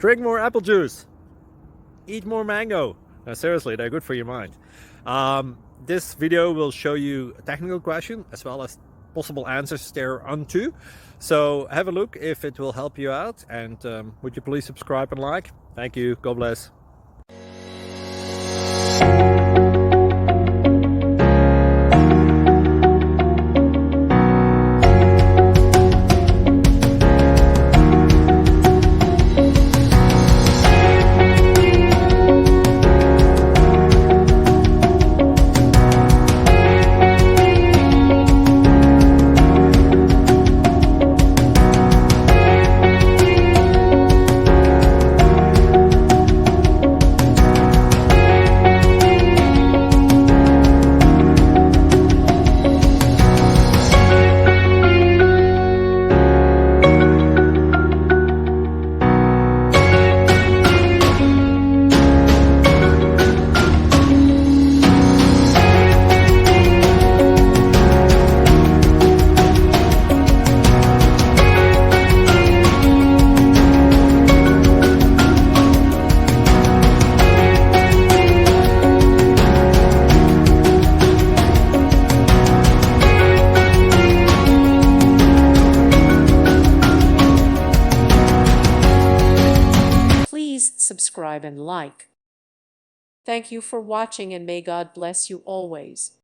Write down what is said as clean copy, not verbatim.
Drink more apple juice. Eat more mango. No, seriously, they're good for your mind. This video will show you a technical question as well as possible answers thereunto. So have a look if it will help you out, and would you please subscribe and like? Thank you. God bless. Please subscribe and like. Thank you for watching, and may God bless you always.